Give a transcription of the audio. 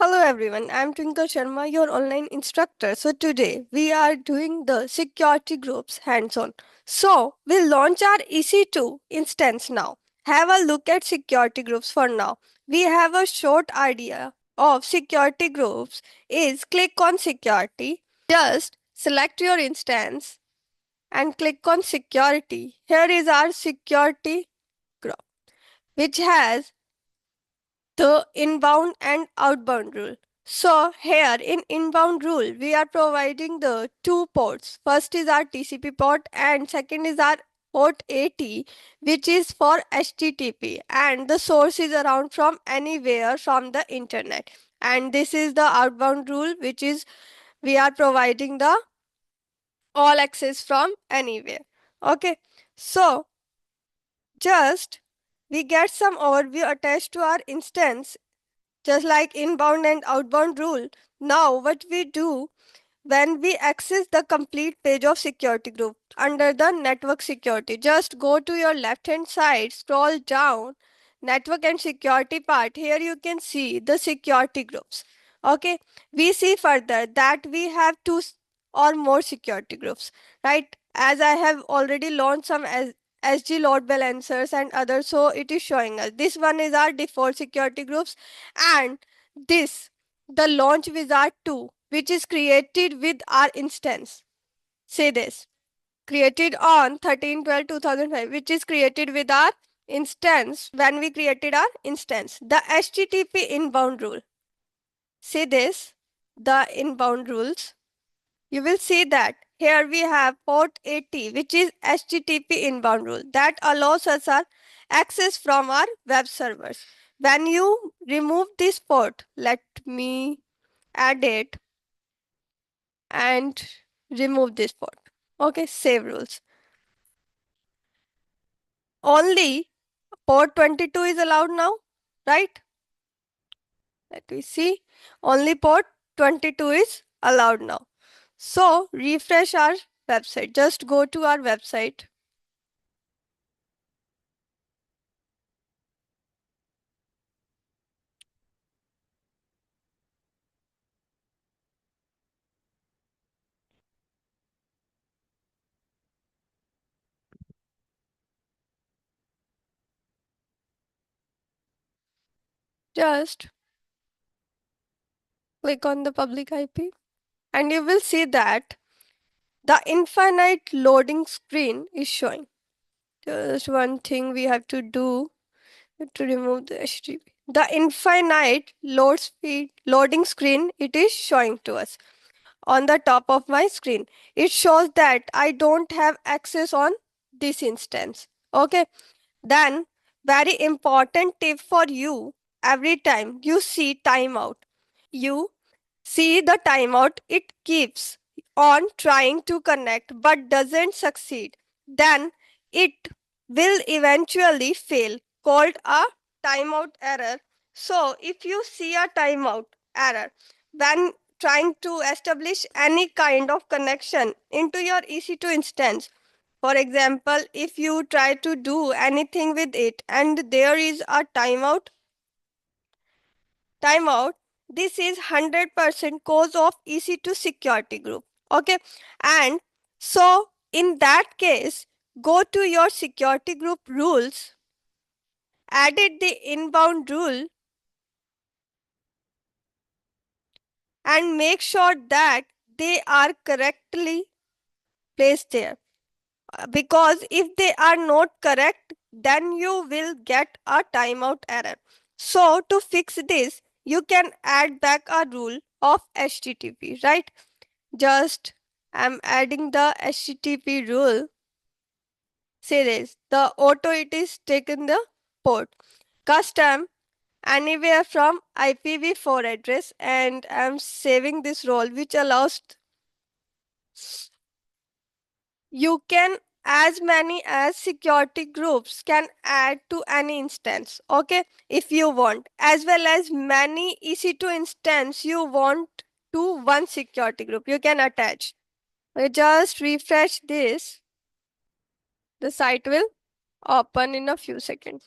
Hello everyone, I'm Twinkle Sharma, your online instructor. So today we are doing the security groups hands-on. So we'll launch our EC2 instance now. Have a look at security groups for now. We have a short idea of security groups is click on security. Just select your instance and click on security. Here is our security group which has the inbound and outbound rule. So here in inbound rule, we are providing the two ports. First is our TCP port and second is our port 80, which is for HTTP, and the source is around from anywhere from the internet. And this is the outbound rule, which is we are providing the all access from anywhere. Okay, so just we get some overview attached to our instance just like inbound and outbound rule. Now what we do when we access the complete page of security group under the network security, just go to your left hand side, scroll down, network and security part. Here you can see the security groups. Okay, we see further that we have or more security groups, right? As I have already launched some SG load balancers and others, so it is showing us this one is our default security groups, and this the launch wizard 2 which is created with our instance. Say this created on 13/12/2005, which is created with our instance when we created our instance. The HTTP inbound rule. Say this the inbound rules. You will see that here we have port 80, which is HTTP inbound rule that allows us our access from our web servers. When you remove this port, let me add it and remove this port. Okay, save rules. Only port 22 is allowed now, right? Let me see. Only port 22 is allowed now. So refresh our website. Just go to our website. Just click on the public IP and you will see that the infinite loading screen is showing. Just one thing we have to do to remove the HTTP. The infinite loading screen it is showing to us on the top of my screen. It shows that I don't have access on this instance. Okay, then very important tip for you, every time you see timeout, you see the timeout, it keeps on trying to connect but doesn't succeed. Then it will eventually fail, called a timeout error. So if you see a timeout error when trying to establish any kind of connection into your EC2 instance, for example, if you try to do anything with it and there is a timeout, this is 100% cause of EC2 security group. Okay, and so in that case, go to your security group rules, edit the inbound rule, and make sure that they are correctly placed there. Because if they are not correct, then you will get a timeout error. So to fix this, you can add back a rule of HTTP, right? Just I'm adding the HTTP rule. Say this, the auto it is taken the port. Custom anywhere from IPv4 address, and I'm saving this role which allows you can as many as security groups can add to any instance, okay, if you want, as well as many EC2 instance you want to one security group you can attach. We just refresh this, the site will open in a few seconds.